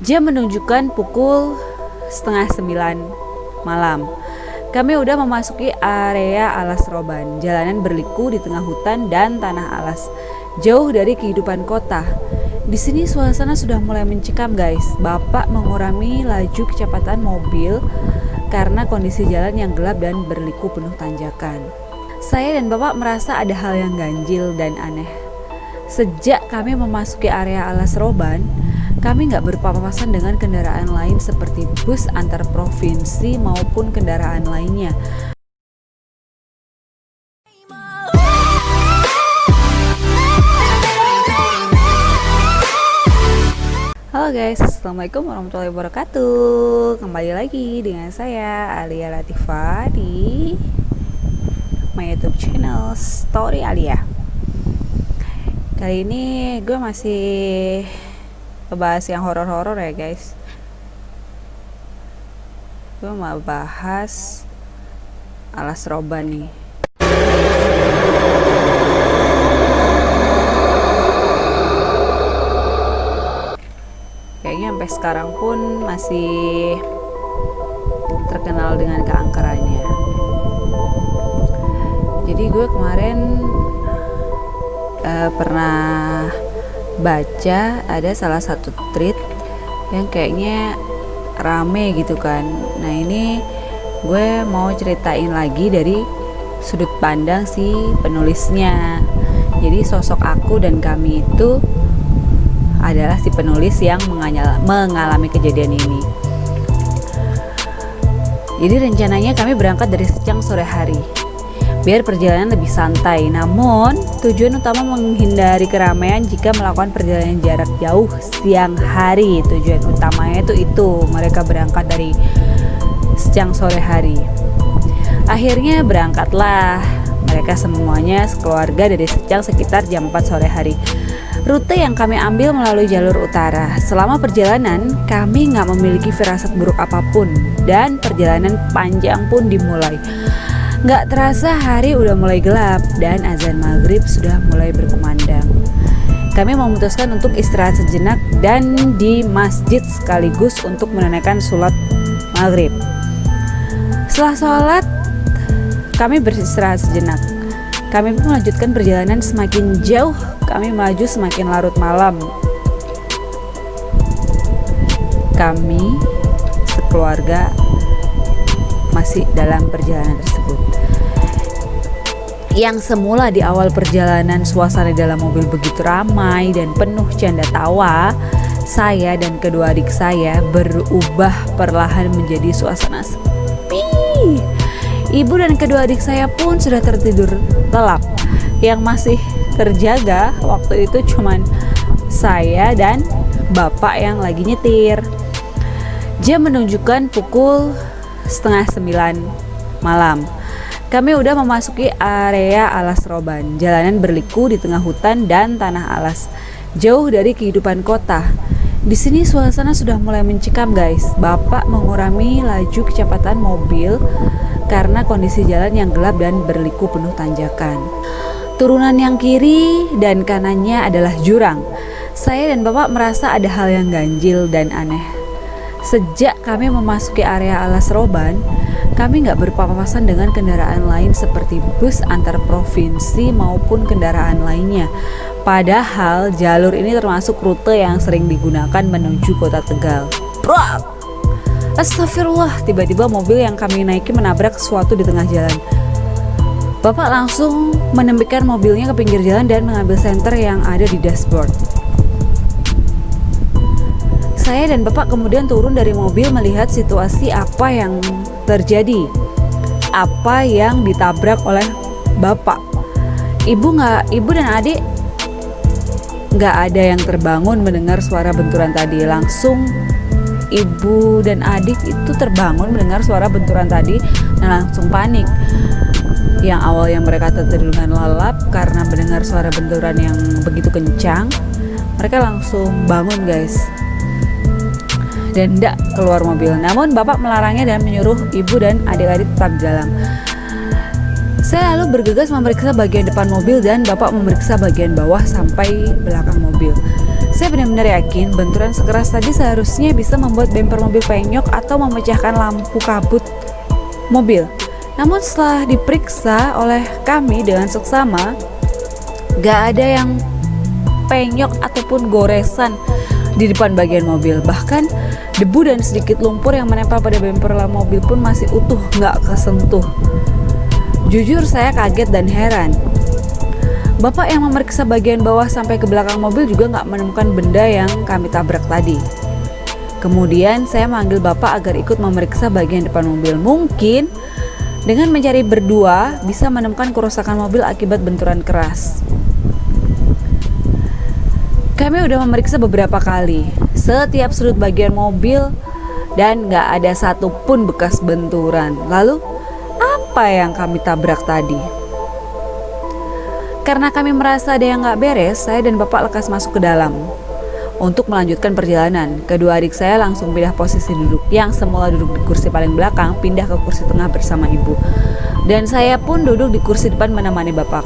Jam menunjukkan pukul setengah 9 malam. Kami udah memasuki area alas Roban. Jalanan berliku di tengah hutan dan tanah alas, jauh dari kehidupan kota. Di sini suasana sudah mulai mencekam, guys. Bapak mengurangi laju kecepatan mobil karena kondisi jalan yang gelap dan berliku penuh tanjakan. Saya dan Bapak merasa ada hal yang ganjil dan aneh. Sejak kami memasuki area alas Roban, kami nggak berpapasan dengan kendaraan lain seperti bus antar provinsi maupun kendaraan lainnya. Halo guys, assalamualaikum warahmatullahi wabarakatuh. Kembali lagi dengan saya Alia Latifah di my YouTube channel Story Alia. Kali ini gue masih ngebahas yang horor-horor ya guys. Gue mau bahas alas Roban nih. Kayaknya sampai sekarang pun masih terkenal dengan keangkerannya. Jadi gue kemarin pernah baca ada salah satu tweet yang kayaknya rame gitu kan. Nah ini gue mau ceritain lagi dari sudut pandang si penulisnya. Jadi sosok aku dan kami itu adalah si penulis yang mengalami kejadian ini. Jadi rencananya kami berangkat dari Secang sore hari biar perjalanan lebih santai, namun tujuan utama menghindari keramaian jika melakukan perjalanan jarak jauh siang hari. Tujuan utamanya itu mereka berangkat dari Secang sore hari. Akhirnya berangkatlah mereka semuanya sekeluarga dari Secang sekitar jam 4 sore hari. Rute yang kami ambil melalui jalur utara. Selama perjalanan kami nggak memiliki firasat buruk apapun dan perjalanan panjang pun dimulai. Gak terasa hari udah mulai gelap dan azan maghrib sudah mulai berkumandang. Kami memutuskan untuk istirahat sejenak dan di masjid sekaligus untuk menunaikan sholat maghrib. Setelah sholat, kami beristirahat sejenak. Kami pun melanjutkan perjalanan. Semakin jauh kami maju semakin larut malam. Kami sekeluarga masih dalam perjalanan tersebut. Yang semula di awal perjalanan suasana dalam mobil begitu ramai dan penuh canda tawa, saya dan kedua adik saya berubah perlahan menjadi suasana sepi. Ibu dan kedua adik saya pun sudah tertidur lelap. Yang masih terjaga waktu itu cuman saya dan bapak yang lagi nyetir. Jam menunjukkan pukul setengah 9 malam. Kami udah memasuki area alas Roban. Jalanan berliku di tengah hutan dan tanah alas, jauh dari kehidupan kota. Di sini suasana sudah mulai mencekam, guys. Bapak mengurangi laju kecepatan mobil karena kondisi jalan yang gelap dan berliku penuh tanjakan. Turunan yang kiri dan kanannya adalah jurang. Saya dan Bapak merasa ada hal yang ganjil dan aneh. Sejak kami memasuki area alas Roban, kami nggak berpapasan dengan kendaraan lain seperti bus antar provinsi maupun kendaraan lainnya. Padahal jalur ini termasuk rute yang sering digunakan menuju kota Tegal. Brak! Astagfirullah, tiba-tiba mobil yang kami naiki menabrak sesuatu di tengah jalan. Bapak langsung menempatkan mobilnya ke pinggir jalan dan mengambil senter yang ada di dashboard. Saya dan Bapak kemudian turun dari mobil melihat situasi apa yang terjadi, apa yang ditabrak oleh Bapak. Ibu dan adik nggak ada yang terbangun mendengar suara benturan tadi. Langsung ibu dan adik itu terbangun mendengar suara benturan tadi dan langsung panik. Yang awalnya mereka tertidur dengan lelap karena mendengar suara benturan yang begitu kencang, mereka langsung bangun, guys, dan tidak keluar mobil. Namun Bapak melarangnya dan menyuruh ibu dan adik-adik tetap di dalam. Saya lalu bergegas memeriksa bagian depan mobil dan Bapak memeriksa bagian bawah sampai belakang mobil. Saya benar-benar yakin benturan sekeras tadi seharusnya bisa membuat bemper mobil penyok atau memecahkan lampu kabut mobil. Namun setelah diperiksa oleh kami dengan seksama, gak ada yang penyok ataupun goresan di depan bagian mobil. Bahkan debu dan sedikit lumpur yang menempel pada bemper mobil pun masih utuh, gak kesentuh. Jujur saya kaget dan heran. Bapak yang memeriksa bagian bawah sampai ke belakang mobil juga nggak menemukan benda yang kami tabrak tadi. Kemudian saya manggil Bapak agar ikut memeriksa bagian depan mobil. Mungkin dengan mencari berdua bisa menemukan kerusakan mobil akibat benturan keras. Kami udah memeriksa beberapa kali setiap sudut bagian mobil dan nggak ada satupun bekas benturan. Lalu apa yang kami tabrak tadi? Karena kami merasa ada yang gak beres, saya dan Bapak lekas masuk ke dalam untuk melanjutkan perjalanan. Kedua adik saya langsung pindah posisi duduk. Yang semula duduk di kursi paling belakang pindah ke kursi tengah bersama ibu. Dan saya pun duduk di kursi depan menemani Bapak.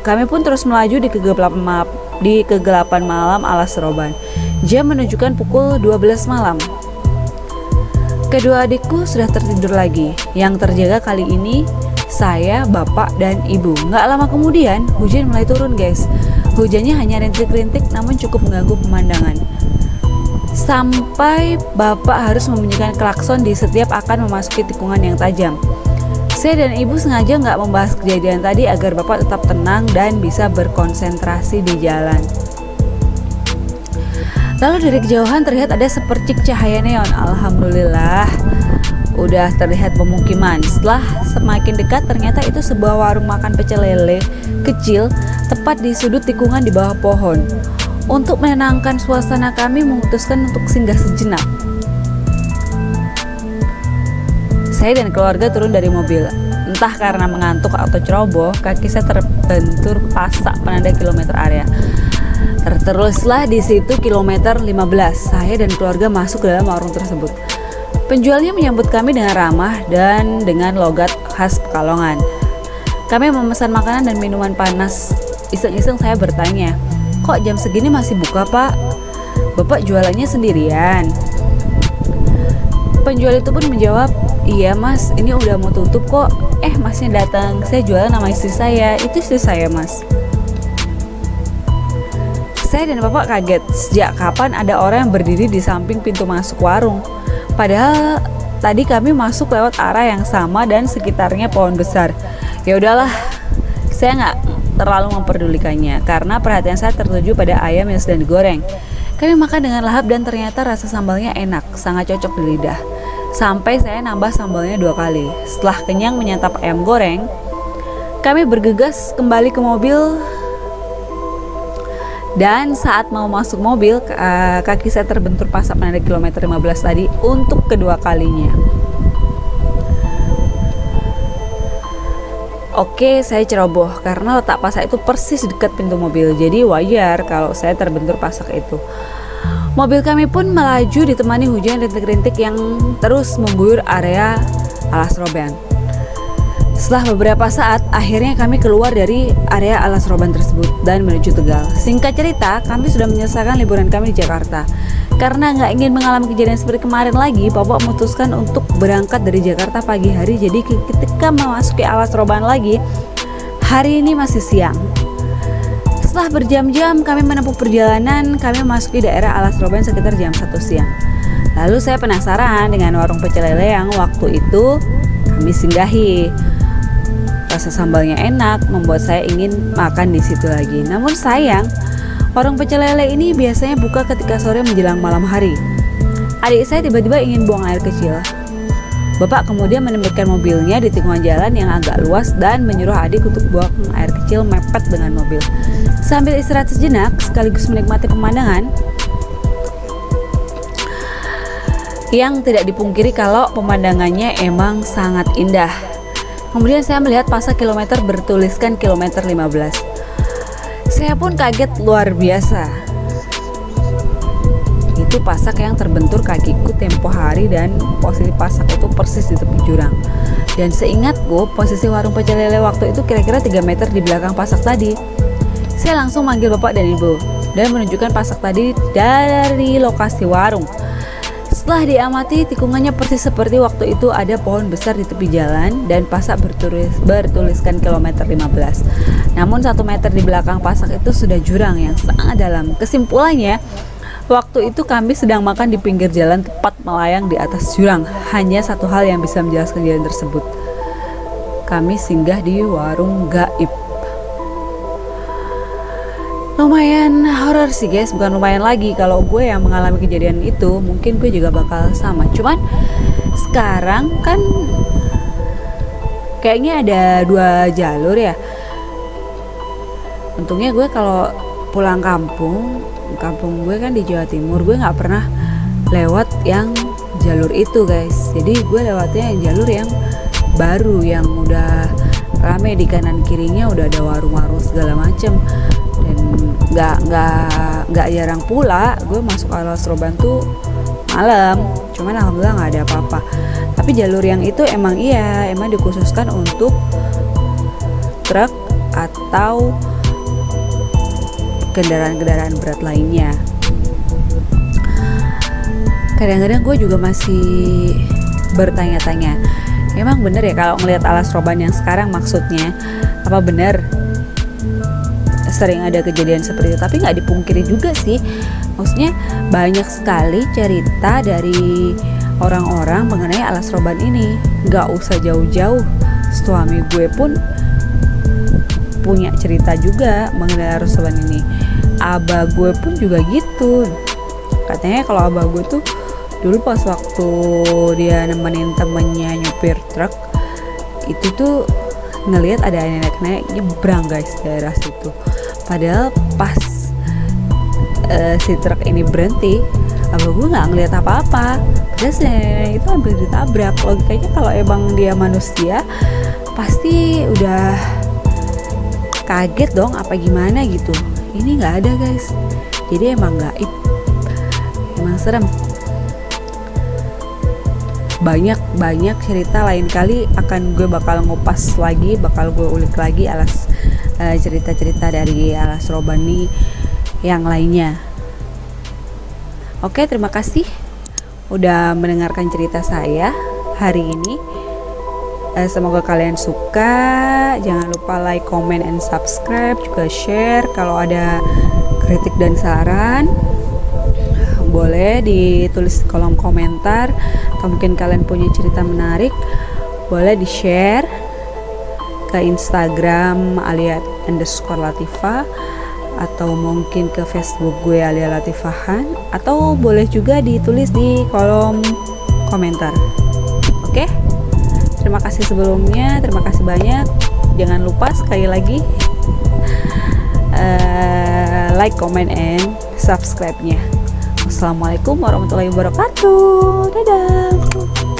Kami pun terus melaju di kegelapan malam ala Seroban. Jam menunjukkan pukul 12 malam. Kedua adikku sudah tertidur lagi. Yang terjaga kali ini saya, Bapak, dan Ibu. Nggak lama kemudian, hujan mulai turun guys. Hujannya hanya rintik-rintik namun cukup mengganggu pemandangan. Sampai Bapak harus membunyikan klakson di setiap akan memasuki tikungan yang tajam. Saya dan Ibu sengaja nggak membahas kejadian tadi agar Bapak tetap tenang dan bisa berkonsentrasi di jalan. Lalu dari kejauhan terlihat ada sepercik cahaya neon. Alhamdulillah, udah terlihat pemukiman. Setelah semakin dekat ternyata itu sebuah warung makan pecel lele kecil tepat di sudut tikungan di bawah pohon. Untuk menenangkan suasana kami memutuskan untuk singgah sejenak. Saya dan keluarga turun dari mobil. Entah karena mengantuk atau ceroboh, kaki saya terbentur pasak penanda kilometer area. Terteruslah di situ kilometer 15. Saya dan keluarga masuk ke dalam warung tersebut. Penjualnya menyambut kami dengan ramah dan dengan logat khas Pekalongan. Kami memesan makanan dan minuman panas. Iseng-iseng saya bertanya, "Kok jam segini masih buka, Pak? Bapak jualannya sendirian?" Penjual itu pun menjawab, "Iya Mas, ini udah mau tutup kok. Masnya datang, saya jualan nama istri saya. Itu istri saya Mas." Saya dan Bapak kaget, sejak kapan ada orang yang berdiri di samping pintu masuk warung? Padahal tadi kami masuk lewat arah yang sama dan sekitarnya pohon besar. Ya udahlah, saya nggak terlalu memperdulikannya karena perhatian saya tertuju pada ayam yang sedang digoreng. Kami makan dengan lahap dan ternyata rasa sambalnya enak, sangat cocok di lidah. Sampai saya nambah sambalnya 2 kali. Setelah kenyang menyantap ayam goreng, kami bergegas kembali ke mobil. Dan saat mau masuk mobil, kaki saya terbentur pasak penanda kilometer 15 tadi untuk kedua kalinya. Oke, saya ceroboh karena letak pasak itu persis dekat pintu mobil. Jadi wajar kalau saya terbentur pasak itu. Mobil kami pun melaju ditemani hujan rintik-rintik yang terus mengguyur area alas Roban. Setelah beberapa saat, akhirnya kami keluar dari area alas Roban tersebut dan menuju Tegal. Singkat cerita, kami sudah menyelesaikan liburan kami di Jakarta. Karena nggak ingin mengalami kejadian seperti kemarin lagi, Bapak memutuskan untuk berangkat dari Jakarta pagi hari. Jadi ketika memasuki alas Roban lagi, hari ini masih siang. Setelah berjam-jam kami menempuh perjalanan, kami memasuki daerah alas Roban sekitar jam 1 siang. Lalu saya penasaran dengan warung pecel lele yang waktu itu kami singgahi. Rasa sambalnya enak, membuat saya ingin makan di situ lagi. Namun sayang, warung pecel lele ini biasanya buka ketika sore menjelang malam hari. Adik saya tiba-tiba ingin buang air kecil. Bapak kemudian menempatkan mobilnya di tikungan jalan yang agak luas dan menyuruh adik untuk buang air kecil mepet dengan mobil. Sambil istirahat sejenak, sekaligus menikmati pemandangan yang tidak dipungkiri kalau pemandangannya emang sangat indah. Kemudian saya melihat pasak kilometer bertuliskan kilometer 15. Saya pun kaget luar biasa. Itu pasak yang terbentur kakiku tempo hari dan posisi pasak itu persis di tepi jurang. Dan seingatku, posisi warung pecel lele waktu itu kira-kira 3 meter di belakang pasak tadi. Saya langsung manggil Bapak dan Ibu. dan menunjukkan pasak tadi dari lokasi warung. Setelah diamati, tikungannya persis seperti waktu itu ada pohon besar di tepi jalan dan pasak bertuliskan kilometer 15. Namun 1 meter di belakang pasak itu sudah jurang yang sangat dalam. Kesimpulannya, waktu itu kami sedang makan di pinggir jalan tepat melayang di atas jurang. Hanya satu hal yang bisa menjelaskan kejadian tersebut. Kami singgah di warung gaib. Lumayan horor sih guys, bukan lumayan lagi. Kalau gue yang mengalami kejadian itu, mungkin gue juga bakal sama. Cuman sekarang kan kayaknya ada 2 jalur ya. Untungnya gue kalau pulang kampung gue kan di Jawa Timur, gue nggak pernah lewat yang jalur itu guys. Jadi gue lewatnya yang jalur yang baru, yang udah rame, di kanan kirinya udah ada warung-warung segala macem. Dan nggak jarang pula gue masuk Alas Roban tuh malam, cuman alhamdulillah nggak ada apa-apa. Tapi jalur yang itu emang dikhususkan untuk truk atau kendaraan-kendaraan berat lainnya. Kadang-kadang gue juga masih bertanya-tanya, emang bener ya kalau ngelihat Alas Roban yang sekarang, maksudnya apa bener sering ada kejadian seperti itu? Tapi nggak dipungkiri juga sih, maksudnya banyak sekali cerita dari orang-orang mengenai Alas Roban ini. Nggak usah jauh-jauh, suami gue pun punya cerita juga mengenai Alas Roban ini. Abah gue pun juga gitu. Katanya kalau abah gue tuh dulu pas waktu dia nemenin temennya nyupir truk, itu tuh ngelihat ada nenek-nenek nyebrang guys daerah situ. Padahal pas si truk ini berhenti, abah gue nggak ngelihat apa-apa. Padahal si nenek itu hampir ditabrak. Logikanya kalau emang dia manusia, pasti udah kaget dong, apa gimana gitu. Ini nggak ada guys. Jadi emang gaib, emang serem. Banyak cerita, lain kali akan gue bakal ngupas lagi, bakal gue ulik lagi cerita-cerita dari Alas Roban yang lainnya. Oke, terima kasih udah mendengarkan cerita saya hari ini. Semoga kalian suka. Jangan lupa like, comment, and subscribe, juga share. Kalau ada kritik dan saran, boleh ditulis di kolom komentar. Atau mungkin kalian punya cerita menarik, boleh di share ke Instagram @alia_latifa, atau mungkin ke Facebook gue Alia Latifahan, atau boleh juga ditulis di kolom komentar. Oke, terima kasih sebelumnya, terima kasih banyak. Jangan lupa sekali lagi like, comment, and subscribe-nya. Assalamualaikum warahmatullahi wabarakatuh. Dadah.